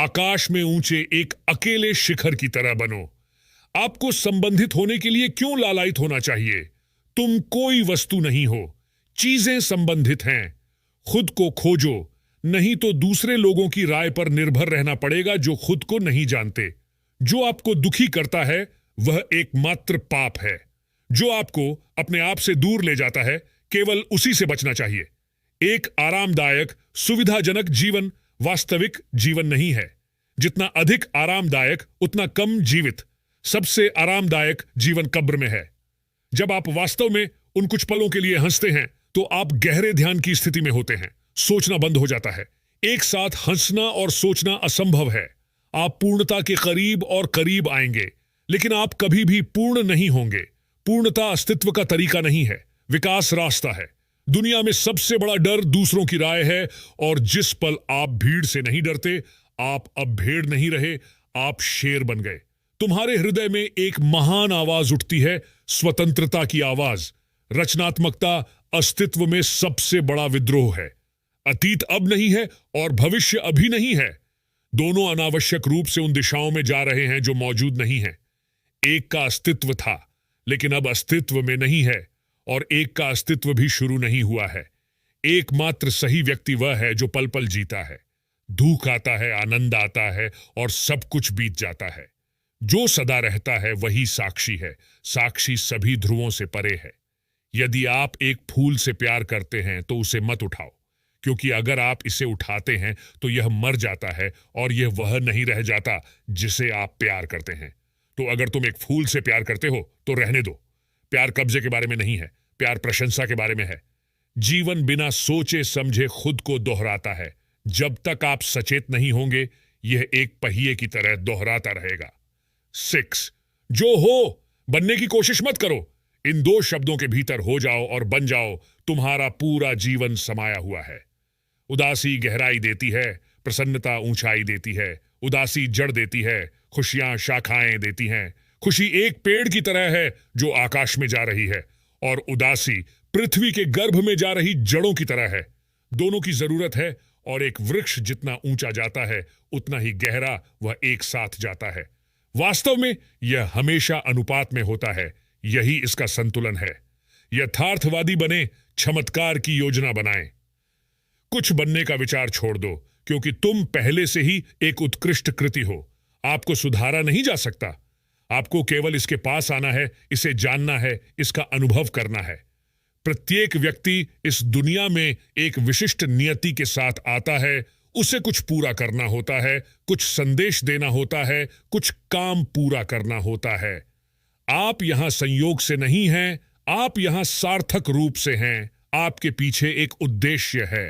आकाश में ऊंचे एक अकेले शिखर की तरह बनो। आपको संबंधित होने के लिए क्यों लालायित होना चाहिए? तुम कोई वस्तु नहीं हो, चीजें संबंधित हैं। खुद को खोजो, नहीं तो दूसरे लोगों की राय पर निर्भर रहना पड़ेगा जो खुद को नहीं जानते। जो आपको दुखी करता है वह एकमात्र पाप है। जो आपको अपने आप से दूर ले जाता है केवल उसी से बचना चाहिए। एक आरामदायक सुविधाजनक जीवन वास्तविक जीवन नहीं है। जितना अधिक आरामदायक उतना कम जीवित। सबसे आरामदायक जीवन कब्र में है। जब आप वास्तव में उन कुछ पलों के लिए हंसते हैं तो आप गहरे ध्यान की स्थिति में होते हैं। सोचना बंद हो जाता है। एक साथ हंसना और सोचना असंभव है। आप पूर्णता के करीब और करीब आएंगे, लेकिन आप कभी भी पूर्ण नहीं होंगे। पूर्णता अस्तित्व का तरीका नहीं है, विकास रास्ता है। दुनिया में सबसे बड़ा डर दूसरों की राय है, और जिस पल आप भीड़ से नहीं डरते, आप अब भेड़ नहीं रहे, आप शेर बन गए। तुम्हारे हृदय में एक महान आवाज उठती है, स्वतंत्रता की आवाज। रचनात्मकता अस्तित्व में सबसे बड़ा विद्रोह है। अतीत अब नहीं है और भविष्य अभी नहीं है। दोनों अनावश्यक रूप से उन दिशाओं में जा रहे हैं जो मौजूद नहीं है। एक का अस्तित्व था लेकिन अब अस्तित्व में नहीं है, और एक का अस्तित्व भी शुरू नहीं हुआ है। एकमात्र सही व्यक्ति वह है जो पल पल जीता है। दुख आता है, आनंद आता है और सब कुछ बीत जाता है। जो सदा रहता है वही साक्षी है। साक्षी सभी ध्रुवों से परे है। यदि आप एक फूल से प्यार करते हैं तो उसे मत उठाओ, क्योंकि अगर आप इसे उठाते हैं तो यह मर जाता है और यह वह नहीं रह जाता जिसे आप प्यार करते हैं। तो अगर तुम एक फूल से प्यार करते हो तो रहने दो। प्यार कब्जे के बारे में नहीं है, प्यार प्रशंसा के बारे में है। जीवन बिना सोचे समझे खुद को दोहराता है। जब तक आप सचेत नहीं होंगे, यह एक पहिए की तरह दोहराता रहेगा। 6 जो हो बनने की कोशिश मत करो। इन 2 शब्दों के भीतर हो जाओ और बन जाओ। तुम्हारा पूरा जीवन समाया हुआ है। उदासी गहराई देती है, प्रसन्नता ऊंचाई देती है। उदासी जड़ देती है, खुशियां शाखाएं देती हैं। खुशी एक पेड़ की तरह है जो आकाश में जा रही है, और उदासी पृथ्वी के गर्भ में जा रही जड़ों की तरह है। दोनों की जरूरत है, और एक वृक्ष जितना ऊंचा जाता है उतना ही गहरा वह एक साथ जाता है। वास्तव में यह हमेशा अनुपात में होता है। यही इसका संतुलन है। यथार्थवादी बने, चमत्कार की योजना बनाएं। कुछ बनने का विचार छोड़ दो, क्योंकि तुम पहले से ही एक उत्कृष्ट कृति हो। आपको सुधारा नहीं जा सकता। आपको केवल इसके पास आना है, इसे जानना है, इसका अनुभव करना है। प्रत्येक व्यक्ति इस दुनिया में एक विशिष्ट नियति के साथ आता है। उसे कुछ पूरा करना होता है, कुछ संदेश देना होता है, कुछ काम पूरा करना होता है। आप यहां संयोग से नहीं हैं, आप यहां सार्थक रूप से हैं। आपके पीछे एक उद्देश्य है।